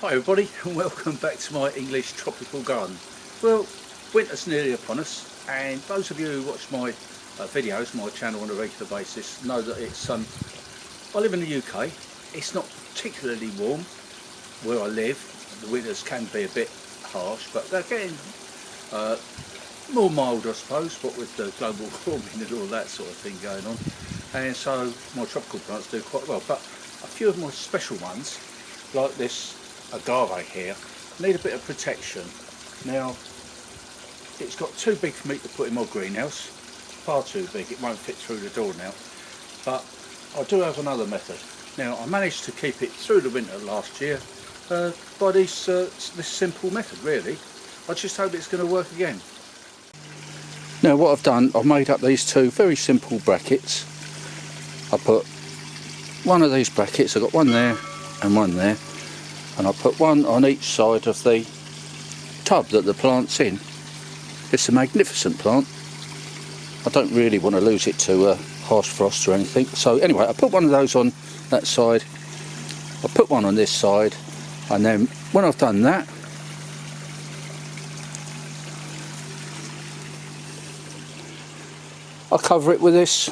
Hi everybody and welcome back to my English tropical garden. Well, winter's nearly upon us, and those of you who watch my videos, my channel on a regular basis, know that it's I live in the UK. It's not particularly warm where I live. The winters can be a bit harsh, but they're getting more mild, I suppose, what with the global warming and all that sort of thing going on. And so my tropical plants do quite well, but a few of my special ones, like this Agave here, need a bit of protection. Now, it's got too big for me to put in my greenhouse, far too big, it won't fit through the door now, but I do have another method. Now, I managed to keep it through the winter last year by this simple method, really. I just hope it's going to work again. Now, what I've done, I've made up these two very simple brackets. I put one of these brackets, I've got one there and one there, and I put one on each side of the tub that the plant's in. It's a magnificent plant. I don't really want to lose it to harsh frost or anything. So anyway, I put one of those on that side, I put one on this side, and then when I've done that, I cover it with this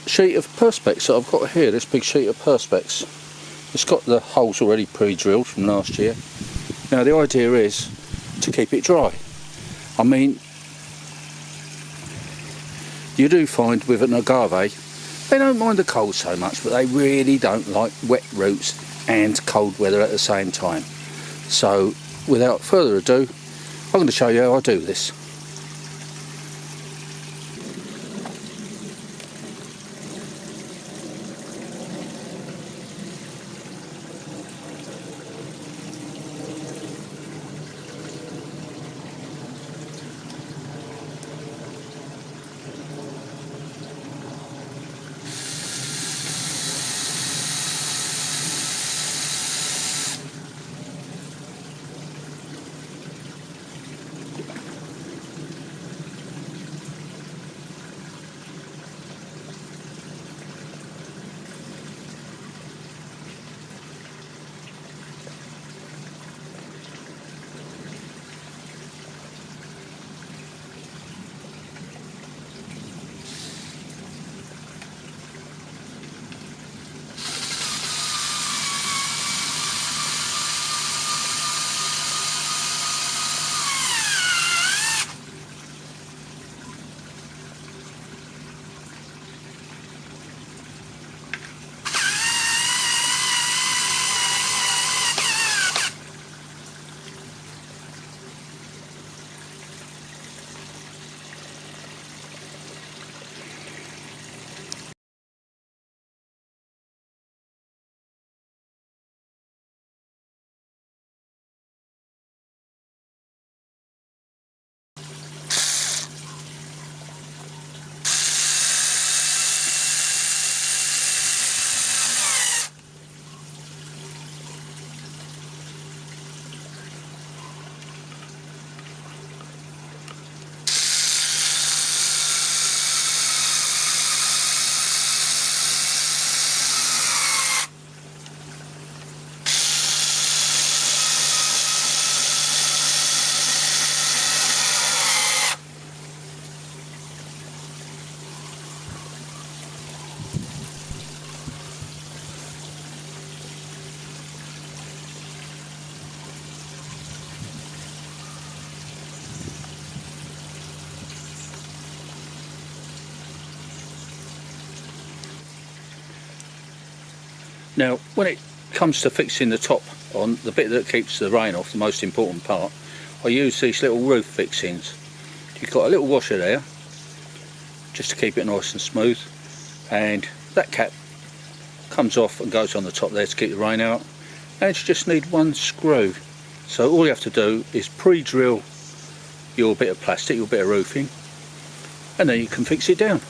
sheet of perspex that I've got here, this big sheet of perspex. It's got the holes already pre-drilled from last year. Now the idea is to keep it dry. I mean, you do find with an agave, they don't mind the cold so much, but they really don't like wet roots and cold weather at the same time. So without further ado, I'm going to show you how I do this. Now, when it comes to fixing the top on, the bit that keeps the rain off, the most important part, I use these little roof fixings. You've got a little washer there, just to keep it nice and smooth, and that cap comes off and goes on the top there to keep the rain out, and you just need one screw. So all you have to do is pre-drill your bit of plastic, your bit of roofing, and then you can fix it down.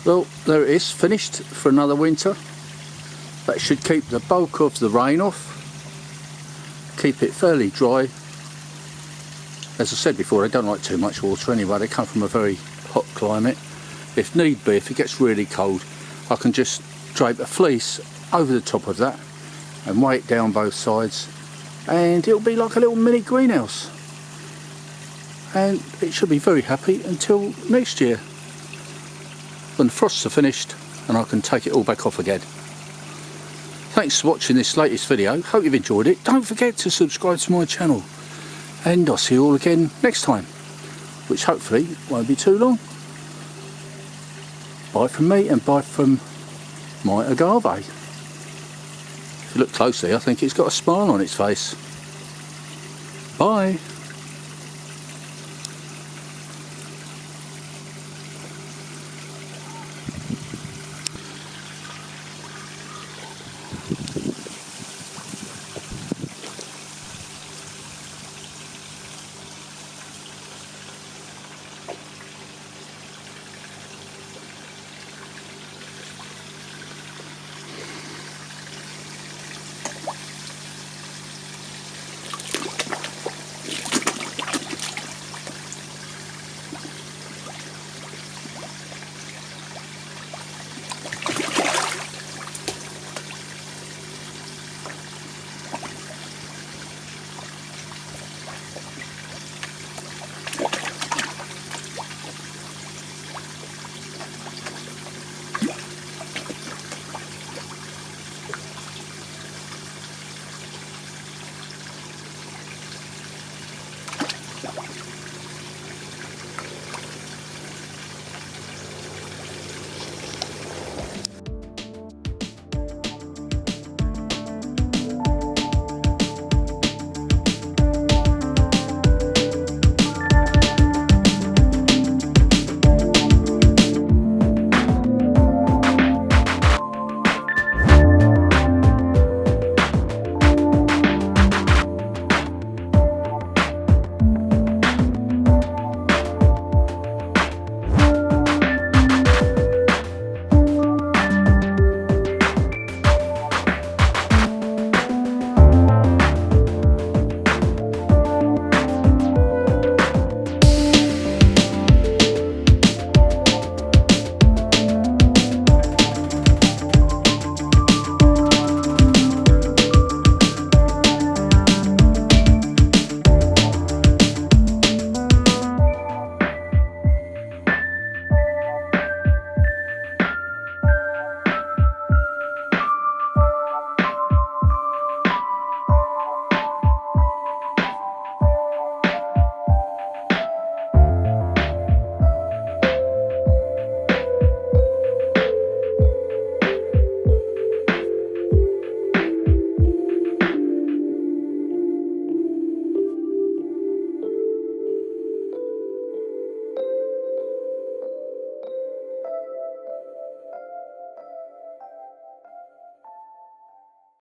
Well, there it is, finished for another winter. That should keep the bulk of the rain off, keep it fairly dry. As I said before, they don't like too much water anyway. They come from a very hot climate. If need be, if it gets really cold, I can just drape a fleece over the top of that and weigh it down both sides, and it'll be like a little mini greenhouse. And it should be very happy until next year, when the frosts are finished and I can take it all back off again. Thanks for watching this latest video. Hope you've enjoyed it. Don't forget to subscribe to my channel, and I'll see you all again next time, which hopefully won't be too long. Bye from me, and bye from my Agave. If you look closely, I think it's got a smile on its face. Bye.